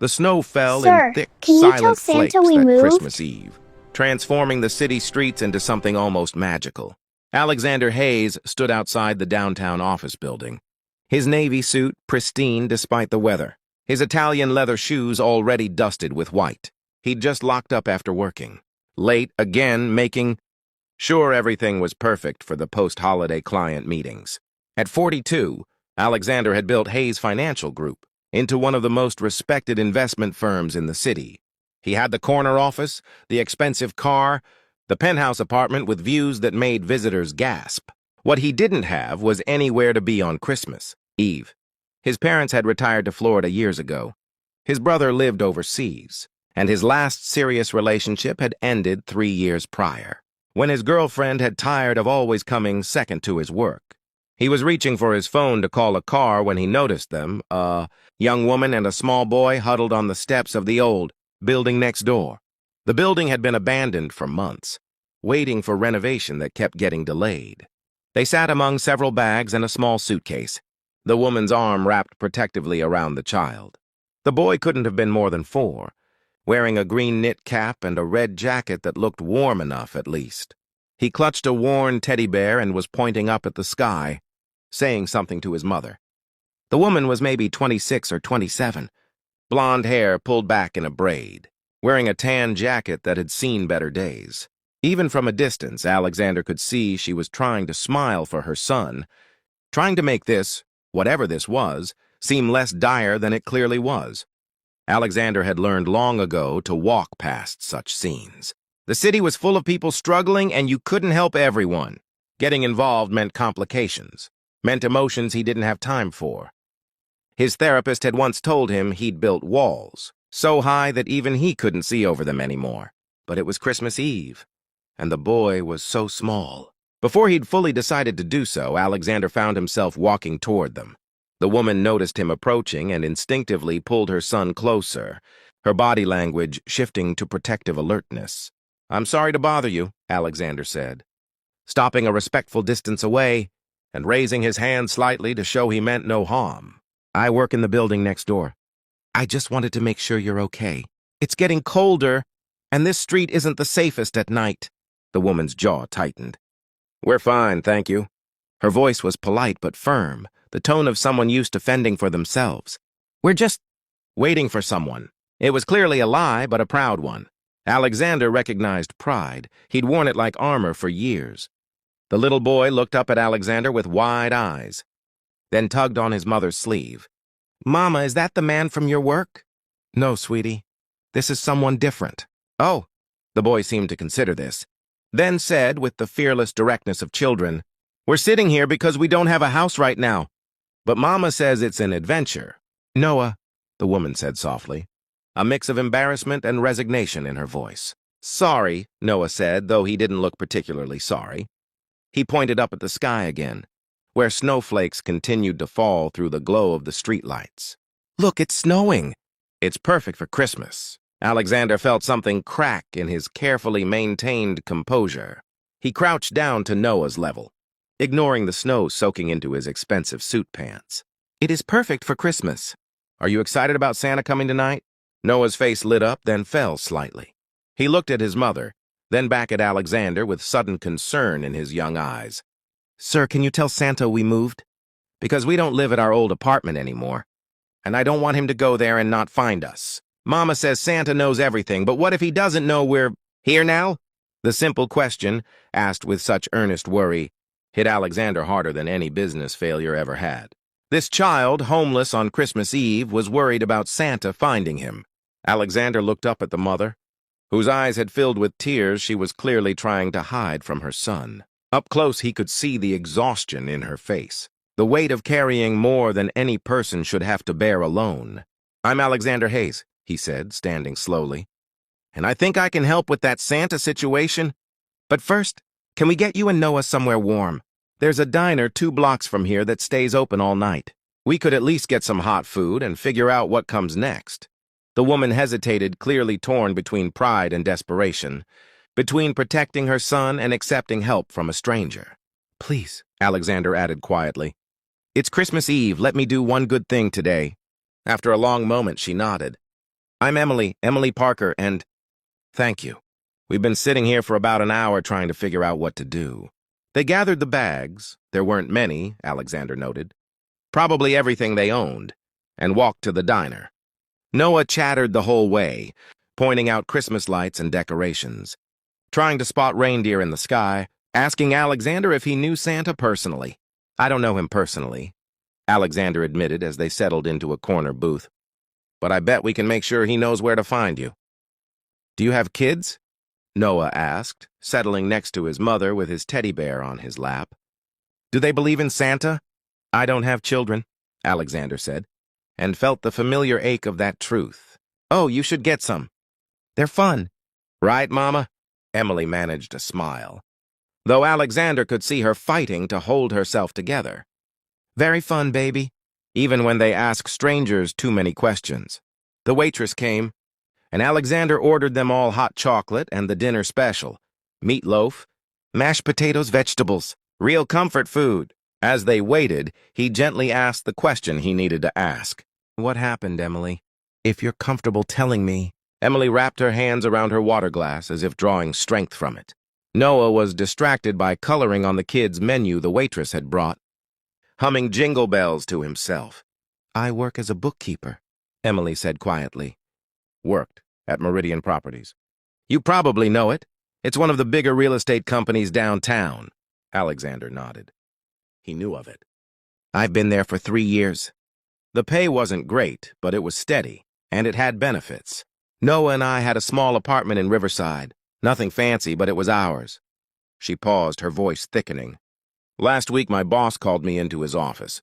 The snow fell in Sir, thick, can you tell silent Santa flakes we that moved? Christmas Eve, transforming the city streets into something almost magical. Alexander Hayes stood outside the downtown office building, his navy suit pristine despite the weather, his Italian leather shoes already dusted with white. He'd just locked up after working, late again, making sure everything was perfect for the post-holiday client meetings. At 42, Alexander had built Hayes Financial Group into one of the most respected investment firms in the city. He had the corner office, the expensive car, the penthouse apartment with views that made visitors gasp. What he didn't have was anywhere to be on Christmas Eve. His parents had retired to Florida years ago. His brother lived overseas, and his last serious relationship had ended 3 years prior, when his girlfriend had tired of always coming second to his work. He was reaching for his phone to call a car when he noticed them, a young woman and a small boy huddled on the steps of the old building next door. The building had been abandoned for months, waiting for renovation that kept getting delayed. They sat among several bags and a small suitcase, the woman's arm wrapped protectively around the child. The boy couldn't have been more than 4, wearing a green knit cap and a red jacket that looked warm enough at least. He clutched a worn teddy bear and was pointing up at the sky, saying something to his mother. The woman was maybe 26 or 27, blonde hair pulled back in a braid, wearing a tan jacket that had seen better days. Even from a distance, Alexander could see she was trying to smile for her son, trying to make this, whatever this was, seem less dire than it clearly was. Alexander had learned long ago to walk past such scenes. The city was full of people struggling, and you couldn't help everyone. Getting involved meant complications, meant emotions he didn't have time for. His therapist had once told him he'd built walls, so high that even he couldn't see over them anymore. But it was Christmas Eve, and the boy was so small. Before he'd fully decided to do so, Alexander found himself walking toward them. The woman noticed him approaching and instinctively pulled her son closer, her body language shifting to protective alertness. "I'm sorry to bother you," Alexander said, stopping a respectful distance away and raising his hand slightly to show he meant no harm. "I work in the building next door. I just wanted to make sure you're okay. It's getting colder, and this street isn't the safest at night." The woman's jaw tightened. "We're fine, thank you." Her voice was polite but firm, the tone of someone used to fending for themselves. "We're just waiting for someone." It was clearly a lie, but a proud one. Alexander recognized pride. He'd worn it like armor for years. The little boy looked up at Alexander with wide eyes, then tugged on his mother's sleeve. "Mama, is that the man from your work?" "No, sweetie. This is someone different." "Oh." The boy seemed to consider this, then said with the fearless directness of children, "We're sitting here because we don't have a house right now. But Mama says it's an adventure." "Noah," the woman said softly, a mix of embarrassment and resignation in her voice. "Sorry," Noah said, though he didn't look particularly sorry. He pointed up at the sky again, where snowflakes continued to fall through the glow of the streetlights. "Look, it's snowing." "It's perfect for Christmas." Alexander felt something crack in his carefully maintained composure. He crouched down to Noah's level, ignoring the snow soaking into his expensive suit pants. "It is perfect for Christmas." "Are you excited about Santa coming tonight?" Noah's face lit up, then fell slightly. He looked at his mother, then back at Alexander with sudden concern in his young eyes. "Sir, can you tell Santa we moved? Because we don't live at our old apartment anymore, and I don't want him to go there and not find us. Mama says Santa knows everything, but what if he doesn't know we're here now?" The simple question, asked with such earnest worry, hit Alexander harder than any business failure ever had. This child, homeless on Christmas Eve, was worried about Santa finding him. Alexander looked up at the mother, whose eyes had filled with tears she was clearly trying to hide from her son. Up close he could see the exhaustion in her face, the weight of carrying more than any person should have to bear alone. "I'm Alexander Hayes," he said, standing slowly, "and I think I can help with that Santa situation. But first, can we get you and Noah somewhere warm? There's a diner 2 blocks from here that stays open all night. We could at least get some hot food and figure out what comes next." The woman hesitated, clearly torn between pride and desperation, between protecting her son and accepting help from a stranger. "Please," Alexander added quietly. "It's Christmas Eve. Let me do one good thing today." After a long moment, she nodded. I'm Emily Parker, and thank you. We've been sitting here for about an hour trying to figure out what to do. They gathered the bags. There weren't many, Alexander noted. Probably everything they owned, and walked to the diner. Noah chattered the whole way, pointing out Christmas lights and decorations, trying to spot reindeer in the sky, asking Alexander if he knew Santa personally. I don't know him personally, Alexander admitted as they settled into a corner booth. But I bet we can make sure he knows where to find you. Do you have kids? Noah asked, settling next to his mother with his teddy bear on his lap. Do they believe in Santa? I don't have children, Alexander said, and felt the familiar ache of that truth. Oh, you should get some. They're fun. Right, Mama? Emily managed a smile, though Alexander could see her fighting to hold herself together. Very fun, baby, even when they ask strangers too many questions. The waitress came, and Alexander ordered them all hot chocolate and the dinner special, meatloaf, mashed potatoes, vegetables, real comfort food. As they waited, he gently asked the question he needed to ask. What happened, Emily? If you're comfortable telling me. Emily wrapped her hands around her water glass as if drawing strength from it. Noah was distracted by coloring on the kids' menu the waitress had brought, humming jingle bells to himself. I work as a bookkeeper, Emily said quietly. Worked at Meridian Properties. You probably know it. It's one of the bigger real estate companies downtown. Alexander nodded. He knew of it. I've been there for 3 years. The pay wasn't great, but it was steady, and it had benefits. Noah and I had a small apartment in Riverside. Nothing fancy, but it was ours. She paused, her voice thickening. Last week, my boss called me into his office.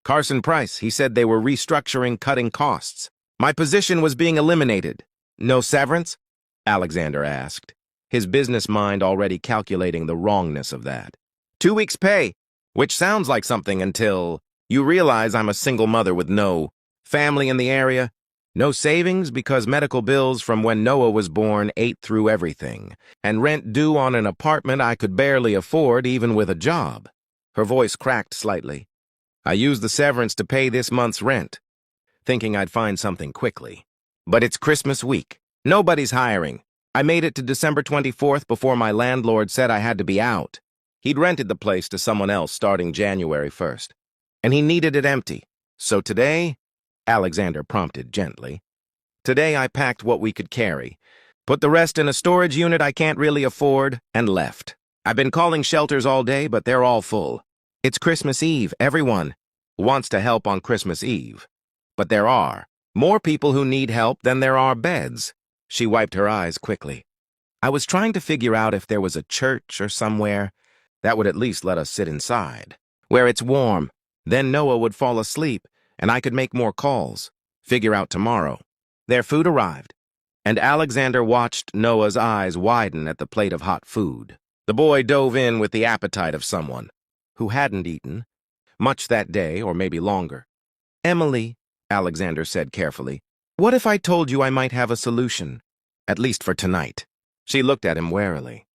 Carson Price, he said they were restructuring, cutting costs. My position was being eliminated. No severance? Alexander asked, his business mind already calculating the wrongness of that. 2 weeks' pay, which sounds like something until you realize I'm a single mother with no family in the area, no savings because medical bills from when Noah was born ate through everything, and rent due on an apartment I could barely afford even with a job. Her voice cracked slightly. I used the severance to pay this month's rent, thinking I'd find something quickly. But it's Christmas week. Nobody's hiring. I made it to December 24th before my landlord said I had to be out. He'd rented the place to someone else starting January 1st, and he needed it empty. So today, Alexander prompted gently, today I packed what we could carry, put the rest in a storage unit I can't really afford, and left. I've been calling shelters all day, but they're all full. It's Christmas Eve. Everyone wants to help on Christmas Eve. But there are more people who need help than there are beds. She wiped her eyes quickly. I was trying to figure out if there was a church or somewhere that would at least let us sit inside, where it's warm. Then Noah would fall asleep, and I could make more calls, figure out tomorrow. Their food arrived, and Alexander watched Noah's eyes widen at the plate of hot food. The boy dove in with the appetite of someone who hadn't eaten much that day, or maybe longer. Emily, Alexander said carefully, what if I told you I might have a solution, at least for tonight? She looked at him warily.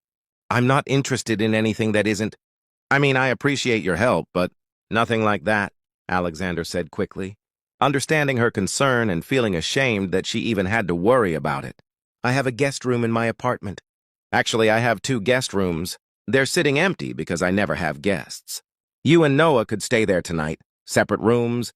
I'm not interested in anything that isn't. I mean, I appreciate your help, but nothing like that, Alexander said quickly, understanding her concern and feeling ashamed that she even had to worry about it. I have a guest room in my apartment. Actually, I have 2 guest rooms. They're sitting empty because I never have guests. You and Noah could stay there tonight, separate rooms,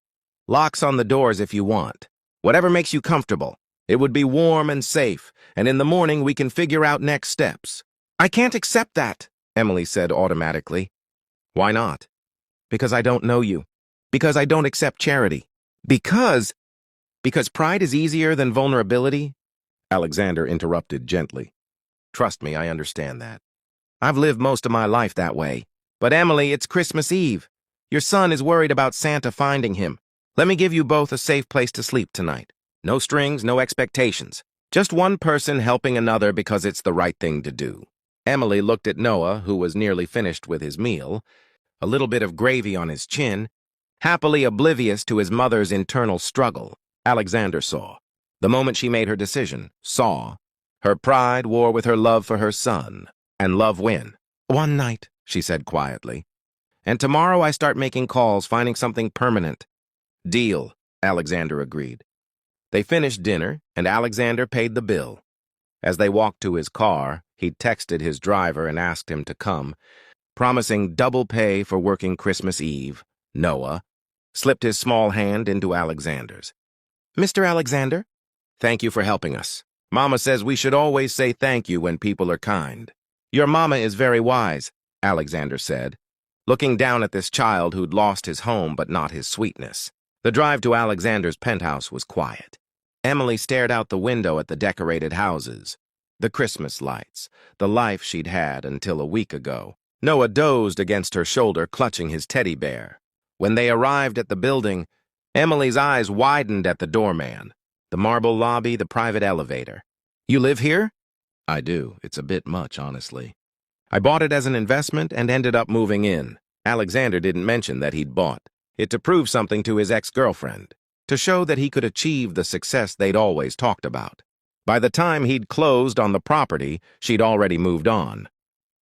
locks on the doors if you want. Whatever makes you comfortable. It would be warm and safe, and in the morning we can figure out next steps. I can't accept that, Emily said automatically. Why not? Because I don't know you. Because I don't accept charity. Because pride is easier than vulnerability? Alexander interrupted gently. Trust me, I understand that. I've lived most of my life that way. But Emily, it's Christmas Eve. Your son is worried about Santa finding him. Let me give you both a safe place to sleep tonight. No strings, no expectations. Just one person helping another because it's the right thing to do. Emily looked at Noah, who was nearly finished with his meal, a little bit of gravy on his chin, happily oblivious to his mother's internal struggle. Alexander saw. The moment she made her decision, saw. Her pride war with her love for her son, and love win. One night, she said quietly. And tomorrow I start making calls, finding something permanent. Deal, Alexander agreed. They finished dinner, and Alexander paid the bill. As they walked to his car, he texted his driver and asked him to come, promising double pay for working Christmas Eve. Noah slipped his small hand into Alexander's. "Mr. Alexander, thank you for helping us. Mama says we should always say thank you when people are kind." "Your mama is very wise," Alexander said, looking down at this child who'd lost his home but not his sweetness. The drive to Alexander's penthouse was quiet. Emily stared out the window at the decorated houses, the Christmas lights, the life she'd had until a week ago. Noah dozed against her shoulder, clutching his teddy bear. When they arrived at the building, Emily's eyes widened at the doorman, the marble lobby, the private elevator. "You live here?" "I do. It's a bit much, honestly. I bought it as an investment and ended up moving in." Alexander didn't mention that he'd bought it to prove something to his ex-girlfriend, to show that he could achieve the success they'd always talked about. By the time he'd closed on the property, she'd already moved on.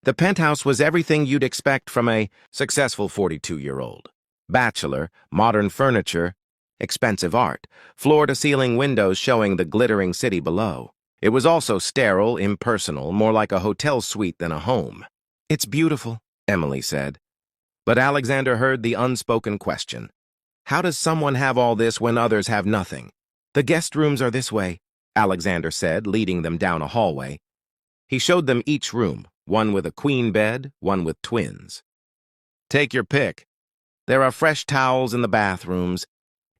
The penthouse was everything you'd expect from a successful 42-year-old. Bachelor, modern furniture, expensive art, floor-to-ceiling windows showing the glittering city below. It was also sterile, impersonal, more like a hotel suite than a home. "It's beautiful," Emily said. But Alexander heard the unspoken question. How does someone have all this when others have nothing? "The guest rooms are this way," Alexander said, leading them down a hallway. He showed them each room, one with a queen bed, one with twins. "Take your pick. There are fresh towels in the bathrooms,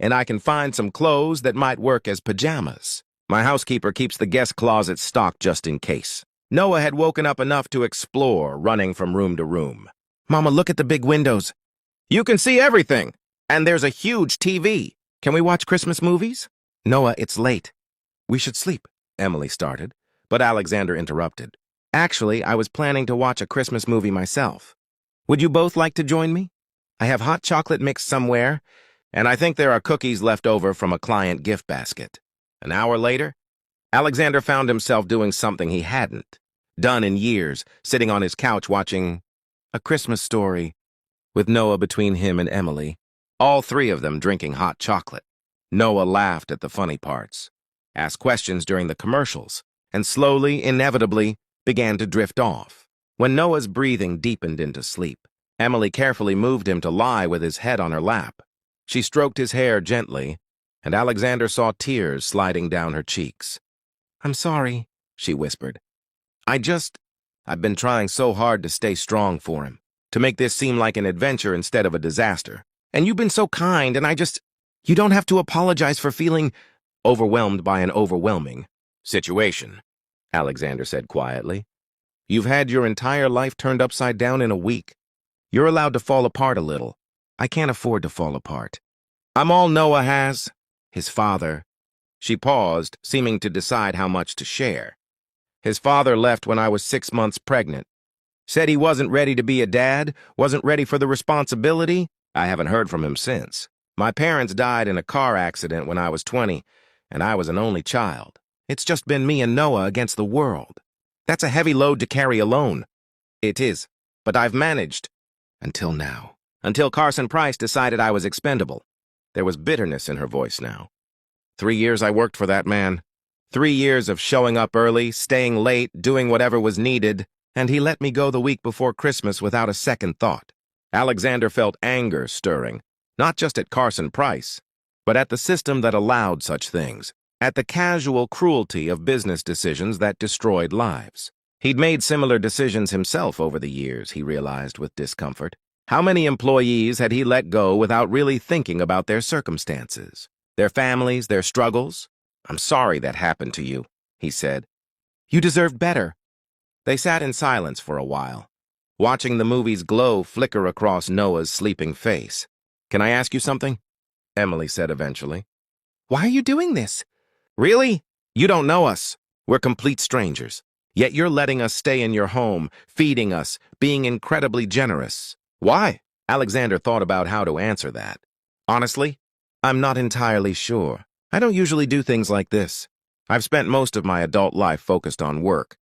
and I can find some clothes that might work as pajamas. My housekeeper keeps the guest closet stocked just in case." Noah had woken up enough to explore, running from room to room. "Mama, look at the big windows. You can see everything. And there's a huge TV. Can we watch Christmas movies?" "Noah, it's late. We should sleep," Emily started, but Alexander interrupted. "Actually, I was planning to watch a Christmas movie myself. Would you both like to join me? I have hot chocolate mix somewhere, and I think there are cookies left over from a client gift basket." An hour later, Alexander found himself doing something he hadn't done in years, sitting on his couch watching A Christmas Story with Noah between him and Emily, all three of them drinking hot chocolate. Noah laughed at the funny parts, asked questions during the commercials, and slowly, inevitably, began to drift off. When Noah's breathing deepened into sleep, Emily carefully moved him to lie with his head on her lap. She stroked his hair gently, and Alexander saw tears sliding down her cheeks. "I'm sorry," she whispered. I've been trying so hard to stay strong for him, to make this seem like an adventure instead of a disaster. And you've been so kind, and you don't have to apologize for feeling overwhelmed by an overwhelming situation," Alexander said quietly. "You've had your entire life turned upside down in a week. You're allowed to fall apart a little. I can't afford to fall apart. I'm all Noah has. His father." She paused, seeming to decide how much to share. "His father left when I was 6 months pregnant. Said he wasn't ready to be a dad, wasn't ready for the responsibility. I haven't heard from him since. My parents died in a car accident when I was 20, and I was an only child. It's just been me and Noah against the world. That's a heavy load to carry alone." "It is, but I've managed. Until now. Until Carson Price decided I was expendable." There was bitterness in her voice now. 3 years I worked for that man. 3 years of showing up early, staying late, doing whatever was needed, and he let me go the week before Christmas without a second thought. Alexander felt anger stirring, not just at Carson Price, but at the system that allowed such things, at the casual cruelty of business decisions that destroyed lives. He'd made similar decisions himself over the years, he realized with discomfort. How many employees had he let go without really thinking about their circumstances, their families, their struggles? "I'm sorry that happened to you," he said. "You deserved better." They sat in silence for a while, watching the movie's glow flicker across Noah's sleeping face. "Can I ask you something?" Emily said eventually. "Why are you doing this?" "Really? You don't know us. We're complete strangers. Yet you're letting us stay in your home, feeding us, being incredibly generous. Why?" Alexander thought about how to answer that. "Honestly, I'm not entirely sure. I don't usually do things like this. I've spent most of my adult life focused on work,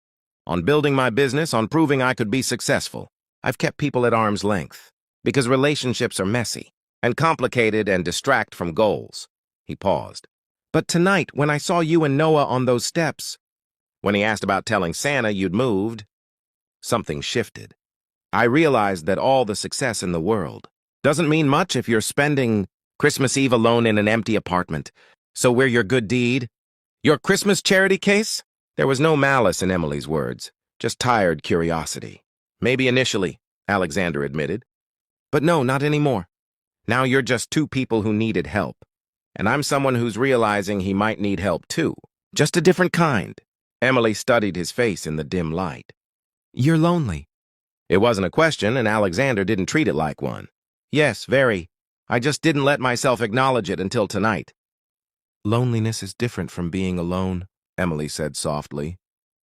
on building my business, on proving I could be successful. I've kept people at arm's length, because relationships are messy and complicated and distract from goals." He paused. But tonight, when I saw you and Noah on those steps, when he asked about telling Santa you'd moved, something shifted. I realized that all the success in the world doesn't mean much if you're spending Christmas Eve alone in an empty apartment. So where your good deed? Your Christmas charity case? There was no malice in Emily's words, just tired curiosity. Maybe initially, Alexander admitted. But no, not anymore. Now you're just two people who needed help. And I'm someone who's realizing he might need help too. Just a different kind. Emily studied his face in the dim light. You're lonely. It wasn't a question, and Alexander didn't treat it like one. Yes, very. I just didn't let myself acknowledge it until tonight. Loneliness is different from being alone, Emily said softly.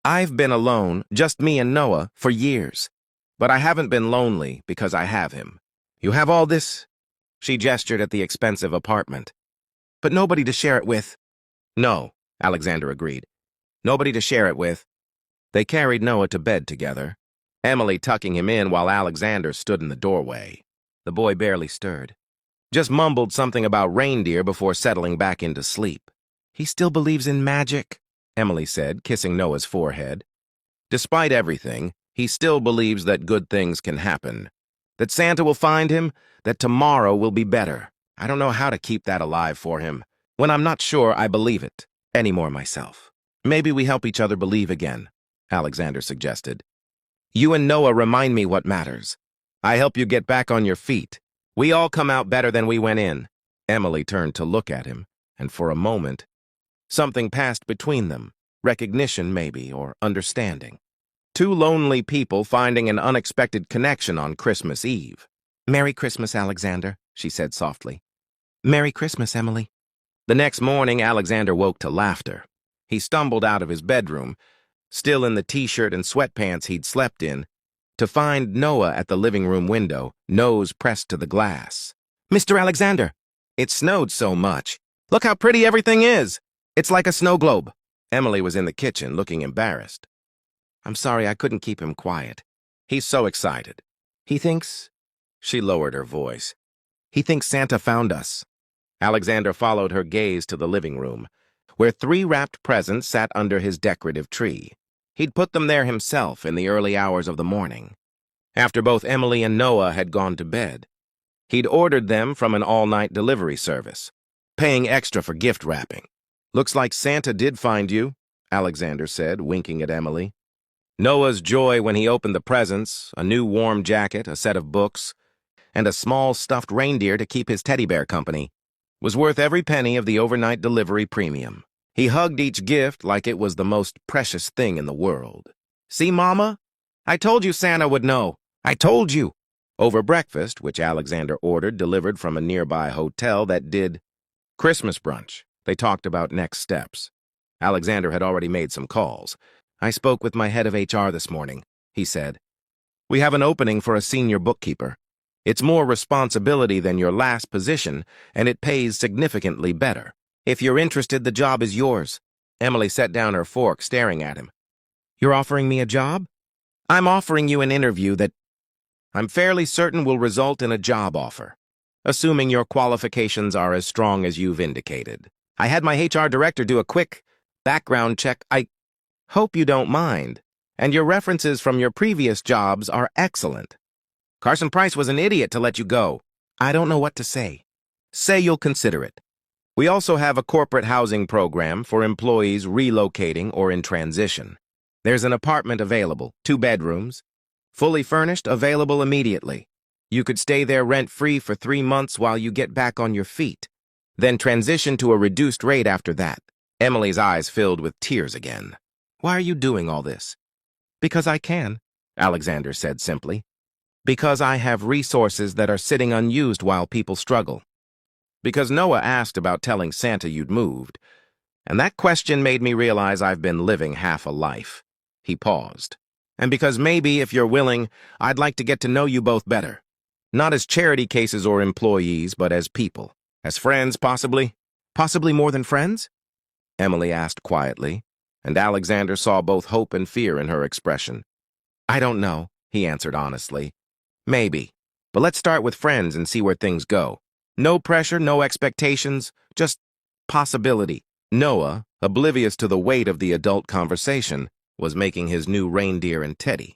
I've been alone, just me and Noah, for years. But I haven't been lonely because I have him. You have all this? She gestured at the expensive apartment. But nobody to share it with. No, Alexander agreed. Nobody to share it with. They carried Noah to bed together, Emily tucking him in while Alexander stood in the doorway. The boy barely stirred. Just mumbled something about reindeer before settling back into sleep. He still believes in magic, Emily said, kissing Noah's forehead. Despite everything, he still believes that good things can happen. That Santa will find him, that tomorrow will be better. I don't know how to keep that alive for him, when I'm not sure I believe it anymore myself. Maybe we help each other believe again, Alexander suggested. You and Noah remind me what matters. I help you get back on your feet. We all come out better than we went in. Emily turned to look at him, and for a moment, something passed between them, recognition maybe, or understanding. Two lonely people finding an unexpected connection on Christmas Eve. Merry Christmas, Alexander, she said softly. Merry Christmas, Emily. The next morning, Alexander woke to laughter. He stumbled out of his bedroom, still in the t-shirt and sweatpants he'd slept in, to find Noah at the living room window, nose pressed to the glass. Mr. Alexander, it snowed so much. Look how pretty everything is. It's like a snow globe. Emily was in the kitchen, looking embarrassed. I'm sorry I couldn't keep him quiet. He's so excited. He thinks... She lowered her voice. He thinks Santa found us. Alexander followed her gaze to the living room, where 3 wrapped presents sat under his decorative tree. He'd put them there himself in the early hours of the morning, after both Emily and Noah had gone to bed. He'd ordered them from an all-night delivery service, paying extra for gift wrapping. Looks like Santa did find you, Alexander said, winking at Emily. Noah's joy when he opened the presents, a new warm jacket, a set of books, and a small stuffed reindeer to keep his teddy bear company, was worth every penny of the overnight delivery premium. He hugged each gift like it was the most precious thing in the world. See, Mama? I told you Santa would know. I told you. Over breakfast, which Alexander ordered delivered from a nearby hotel that did Christmas brunch, they talked about next steps. Alexander had already made some calls. I spoke with my head of HR this morning, he said. We have an opening for a senior bookkeeper. It's more responsibility than your last position, and it pays significantly better. If you're interested, the job is yours. Emily set down her fork, staring at him. You're offering me a job? I'm offering you an interview that I'm fairly certain will result in a job offer, assuming your qualifications are as strong as you've indicated. I had my HR director do a quick background check. I hope you don't mind, and your references from your previous jobs are excellent. Carson Price was an idiot to let you go. I don't know what to say. Say you'll consider it. We also have a corporate housing program for employees relocating or in transition. There's an apartment available, 2 bedrooms, fully furnished, available immediately. You could stay there rent-free for 3 months while you get back on your feet, then transition to a reduced rate after that. Emily's eyes filled with tears again. Why are you doing all this? Because I can, Alexander said simply. Because I have resources that are sitting unused while people struggle. Because Noah asked about telling Santa you'd moved, and that question made me realize I've been living half a life. He paused. And because maybe, if you're willing, I'd like to get to know you both better. Not as charity cases or employees, but as people. As friends, possibly? Possibly more than friends? Emily asked quietly, and Alexander saw both hope and fear in her expression. I don't know, he answered honestly. Maybe. But let's start with friends and see where things go. No pressure, no expectations, just possibility. Noah, oblivious to the weight of the adult conversation, was making his new reindeer and teddy.